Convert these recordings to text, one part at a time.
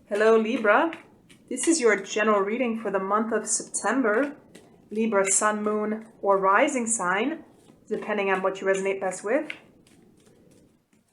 Hello Libra, this is your general reading for the month of September. Libra sun, moon, or rising sign, depending on what you resonate best with.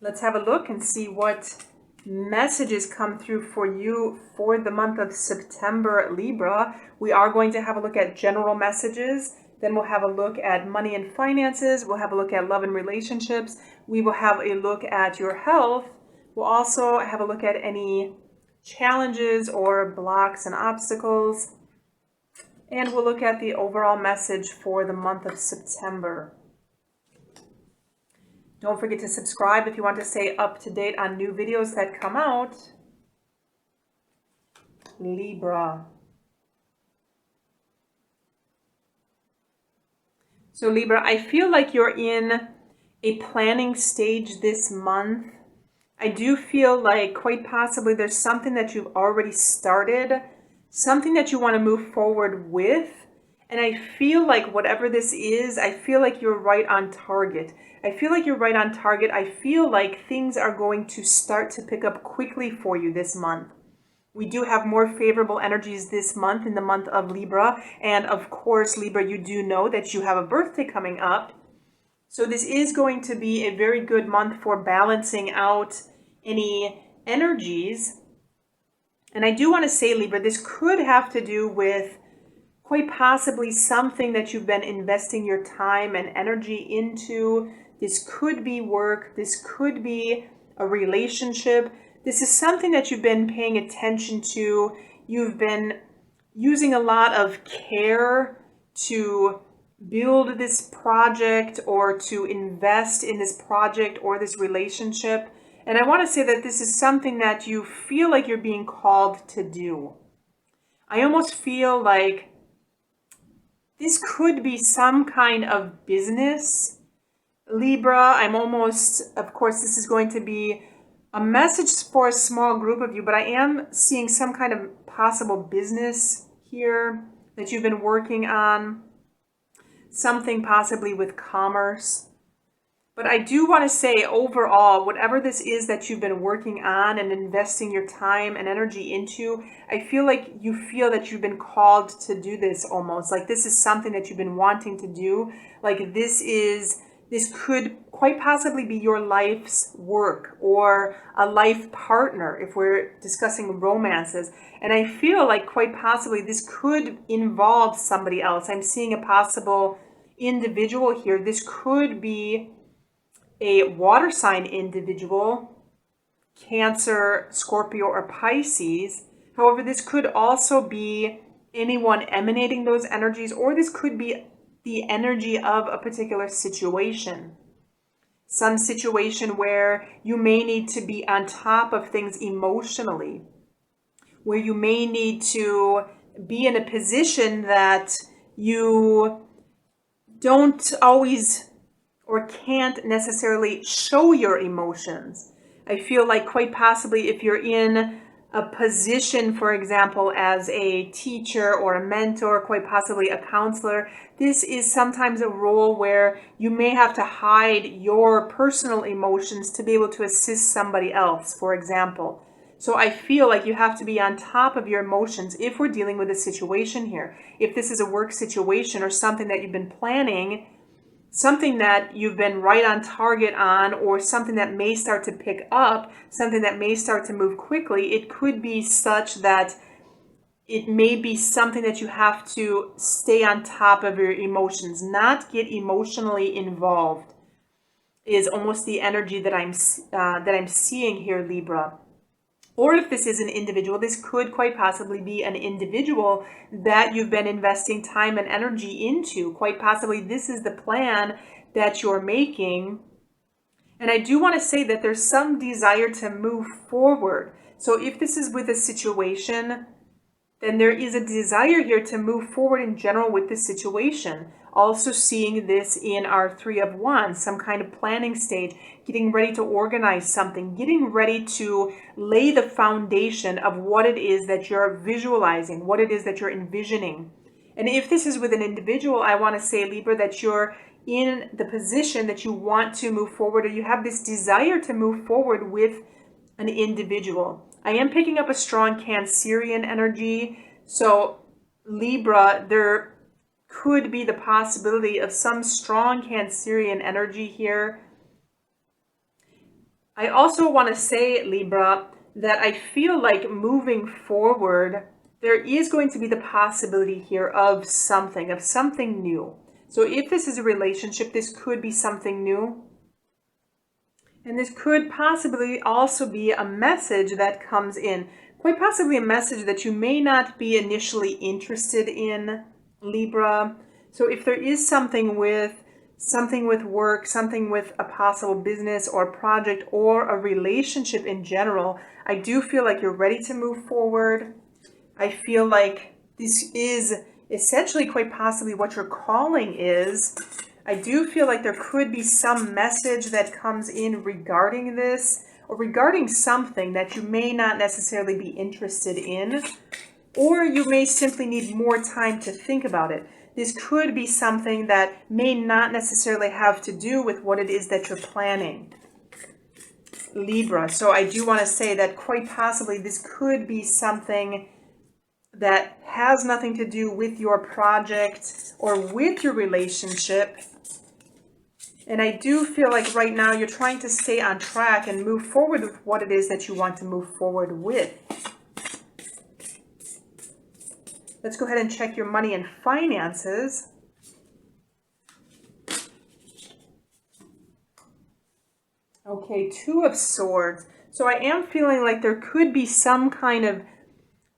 Let's have a look and see what messages come through for you for the month of September, Libra. We are going to have a look at general messages. Then we'll have a look at money and finances. We'll have a look at love and relationships. We will have a look at your health. We'll also have a look at any challenges or blocks and obstacles. And we'll look at the overall message for the month of September. Don't forget to subscribe if you want to stay up to date on new videos that come out. Libra. So Libra, I feel like you're in a planning stage this month. I do feel like quite possibly there's something that you've already started, something that you want to move forward with. And I feel like whatever this is, I feel like you're right on target. I feel like you're right on target. I feel like things are going to start to pick up quickly for you this month. We do have more favorable energies this month, in the month of Libra. And of course, Libra, you do know that you have a birthday coming up. So this is going to be a very good month for balancing out any energies. And I do want to say, Libra, this could have to do with quite possibly something that you've been investing your time and energy into. This could be work. This could be a relationship. This is something that you've been paying attention to. You've been using a lot of care to build this project or to invest in this project or this relationship. And I want to say that this is something that you feel like you're being called to do. I almost feel like this could be some kind of business. Libra, of course, this is going to be a message for a small group of you, but I am seeing some kind of possible business here that you've been working on. Something possibly with commerce. But I do want to say overall, whatever this is that you've been working on and investing your time and energy into, I feel like you feel that you've been called to do this almost. Like this is something that you've been wanting to do. Like this could quite possibly be your life's work or a life partner if we're discussing romances. And I feel like quite possibly this could involve somebody else. I'm seeing a possible individual here. This could be a water sign individual, Cancer, Scorpio, or Pisces. However, this could also be anyone emanating those energies, or this could be the energy of a particular situation. Some situation where you may need to be on top of things emotionally, where you may need to be in a position that you don't always or can't necessarily show your emotions. I feel like quite possibly if you're in a position, for example, as a teacher or a mentor, quite possibly a counselor, this is sometimes a role where you may have to hide your personal emotions to be able to assist somebody else, for example. So I feel like you have to be on top of your emotions if we're dealing with a situation here. If this is a work situation or something that you've been planning, something that you've been right on target on, or something that may start to pick up, something that may start to move quickly, it could be such that it may be something that you have to stay on top of your emotions, not get emotionally involved, is almost the energy that I'm seeing here, Libra. Or if this is an individual, this could quite possibly be an individual that you've been investing time and energy into. Quite possibly this is the plan that you're making. And I do want to say that there's some desire to move forward. So if this is with a situation, then there is a desire here to move forward in general with this situation. Also seeing this in our Three of Wands, some kind of planning stage, getting ready to organize something, getting ready to lay the foundation of what it is that you're visualizing, what it is that you're envisioning. And if this is with an individual, I want to say, Libra, that you're in the position that you want to move forward, or you have this desire to move forward with an individual. I am picking up a strong Cancerian energy. So Libra, there could be the possibility of some strong Cancerian energy here. I also want to say, Libra, that I feel like moving forward, there is going to be the possibility here of something new. So if this is a relationship, this could be something new. And this could possibly also be a message that comes in, quite possibly a message that you may not be initially interested in, Libra. So if there is something with work, something with a possible business or project or a relationship in general, I do feel like you're ready to move forward. I feel like this is essentially quite possibly what your calling is. I do feel like there could be some message that comes in regarding this, or regarding something that you may not necessarily be interested in, or you may simply need more time to think about it. This could be something that may not necessarily have to do with what it is that you're planning, Libra. So I do want to say that quite possibly this could be something that has nothing to do with your project or with your relationship. And I do feel like right now you're trying to stay on track and move forward with what it is that you want to move forward with. Let's go ahead and check your money and finances. Okay, Two of Swords. So I am feeling like there could be some kind of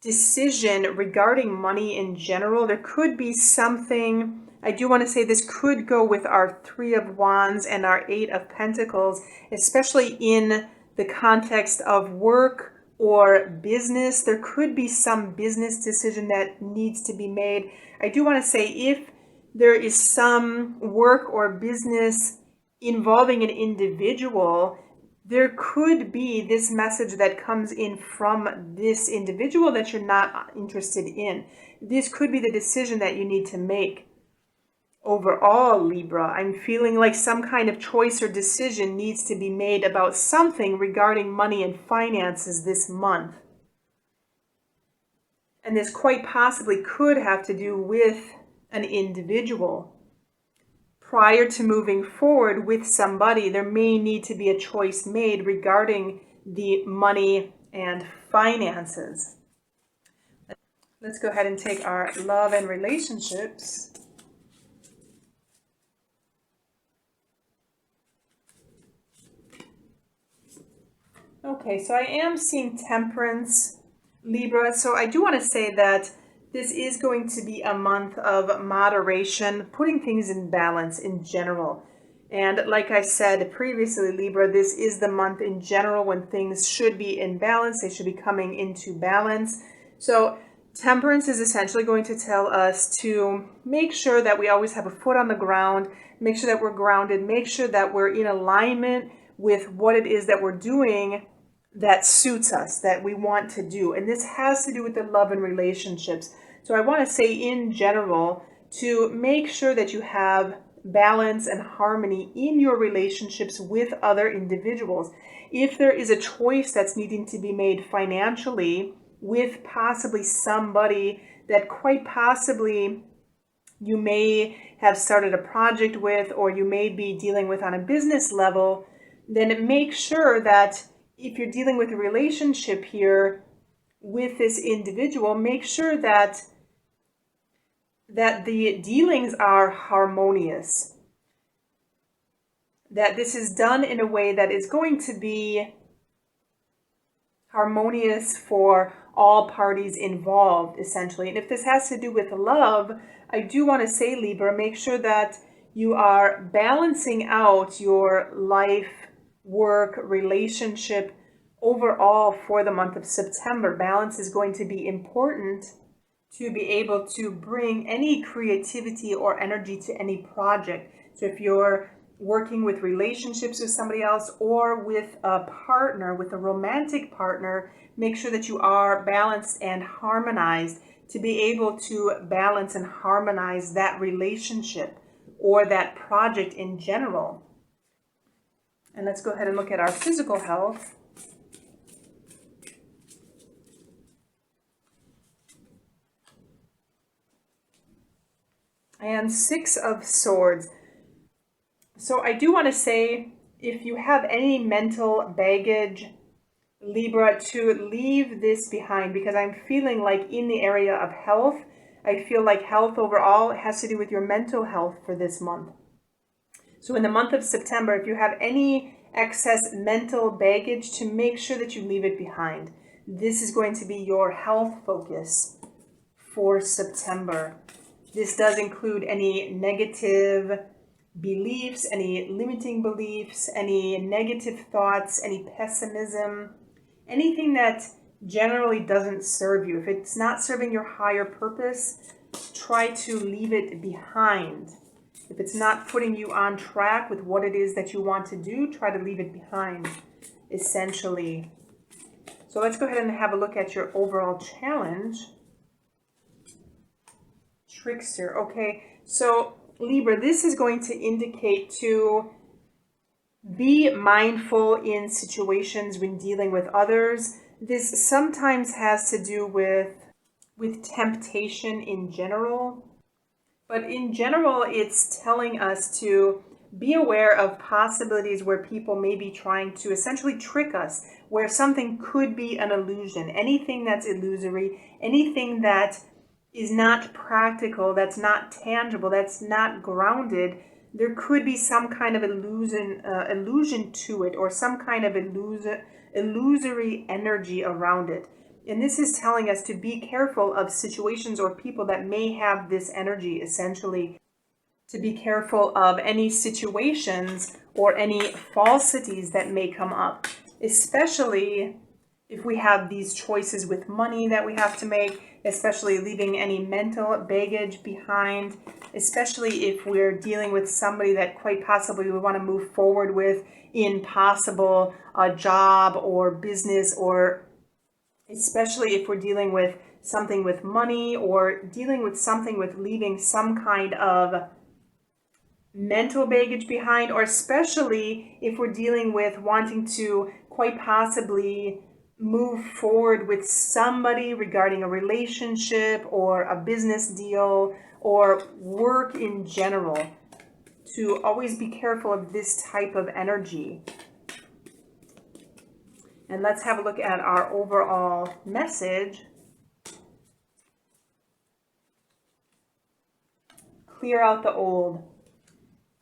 decision regarding money in general. There could be something, I do want to say this could go with our Three of Wands and our Eight of Pentacles, especially in the context of work or business. There could be some business decision that needs to be made. I do want to say if there is some work or business involving an individual, there could be this message that comes in from this individual that you're not interested in. This could be the decision that you need to make. Overall, Libra, I'm feeling like some kind of choice or decision needs to be made about something regarding money and finances this month. And this quite possibly could have to do with an individual. Prior to moving forward with somebody, there may need to be a choice made regarding the money and finances. Let's go ahead and take our love and relationships. Okay, so I am seeing Temperance, Libra. So I do want to say that this is going to be a month of moderation, putting things in balance in general. And like I said previously, Libra, this is the month in general when things should be in balance. They should be coming into balance. So Temperance is essentially going to tell us to make sure that we always have a foot on the ground, make sure that we're grounded, make sure that we're in alignment with what it is that we're doing that suits us, that we want to do. And this has to do with the love and relationships. So I want to say in general to make sure that you have balance and harmony in your relationships with other individuals. If there is a choice that's needing to be made financially with possibly somebody that quite possibly you may have started a project with, or you may be dealing with on a business level, then make sure that if you're dealing with a relationship here with this individual, make sure that the dealings are harmonious, that this is done in a way that is going to be harmonious for all parties involved, essentially. And if this has to do with love, I do want to say, Libra, make sure that you are balancing out your life, work, relationship overall for the month of September. Balance is going to be important to be able to bring any creativity or energy to any project. So if you're working with relationships with somebody else or with a partner, with a romantic partner, make sure that you are balanced and harmonized to be able to balance and harmonize that relationship or that project in general. And let's go ahead and look at our physical health. and Six of Swords. So I do want to say, if you have any mental baggage, Libra, to leave this behind, because I'm feeling like in the area of health, I feel like health overall has to do with your mental health for this month. So in the month of September, if you have any excess mental baggage, to make sure that you leave it behind. This is going to be your health focus for September. This does include any negative beliefs, any limiting beliefs, any negative thoughts, any pessimism, anything that generally doesn't serve you. If it's not serving your higher purpose, try to leave it behind. If it's not putting you on track with what it is that you want to do, try to leave it behind, essentially. So let's go ahead and have a look at your overall challenge. Trickster. Okay, so Libra, this is going to indicate to be mindful in situations when dealing with others. This sometimes has to do with temptation in general. But in general, it's telling us to be aware of possibilities where people may be trying to essentially trick us, where something could be an illusion. Anything that's illusory, anything that is not practical, that's not tangible, that's not grounded, there could be some kind of illusion to it, or some kind of illusory energy around it. And this is telling us to be careful of situations or people that may have this energy, essentially. To be careful of any situations or any falsities that may come up, especially if we have these choices with money that we have to make, especially leaving any mental baggage behind, especially if we're dealing with somebody that quite possibly we want to move forward with in possible a job or business, or especially if we're dealing with something with money, or dealing with something with leaving some kind of mental baggage behind, or especially if we're dealing with wanting to quite possibly move forward with somebody regarding a relationship or a business deal or work in general. To always be careful of this type of energy. And let's have a look at our overall message. Clear out the old.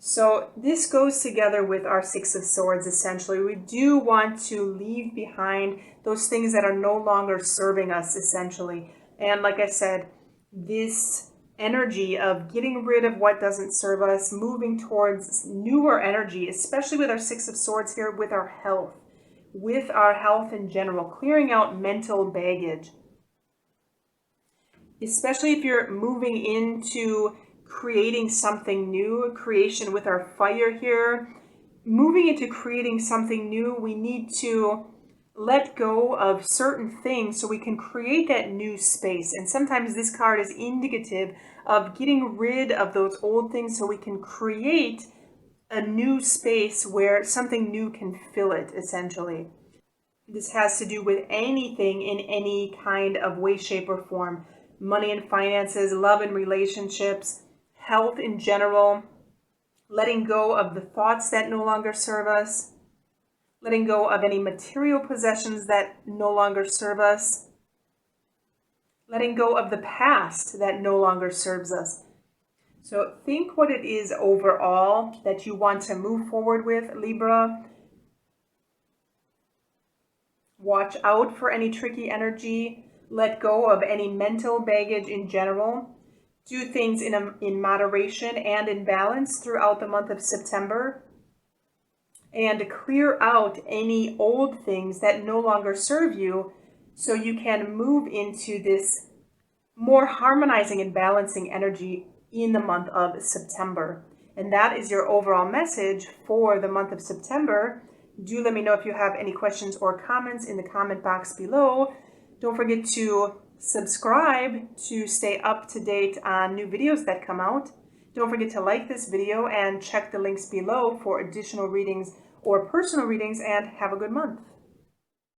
So this goes together with our Six of Swords, essentially. We do want to leave behind those things that are no longer serving us, essentially. And like I said, this energy of getting rid of what doesn't serve us, moving towards newer energy, especially with our Six of Swords here, with our health in general, clearing out mental baggage. Especially if you're moving into creating something new, creation with our fire here. Moving into creating something new, we need to let go of certain things so we can create that new space. And sometimes this card is indicative of getting rid of those old things so we can create a new space where something new can fill it, essentially. This has to do with anything in any kind of way, shape, or form. Money and finances, love and relationships, health in general, letting go of the thoughts that no longer serve us, letting go of any material possessions that no longer serve us, letting go of the past that no longer serves us. So think what it is overall that you want to move forward with, Libra. Watch out for any tricky energy. Let go of any mental baggage in general. Do things in moderation and in balance throughout the month of September. And clear out any old things that no longer serve you so you can move into this more harmonizing and balancing energy in the month of September. And that is your overall message for the month of September. Do let me know if you have any questions or comments in the comment box below. Don't forget to subscribe to stay up to date on new videos that come out. Don't forget to like this video and check the links below for additional readings or personal readings, and have a good month.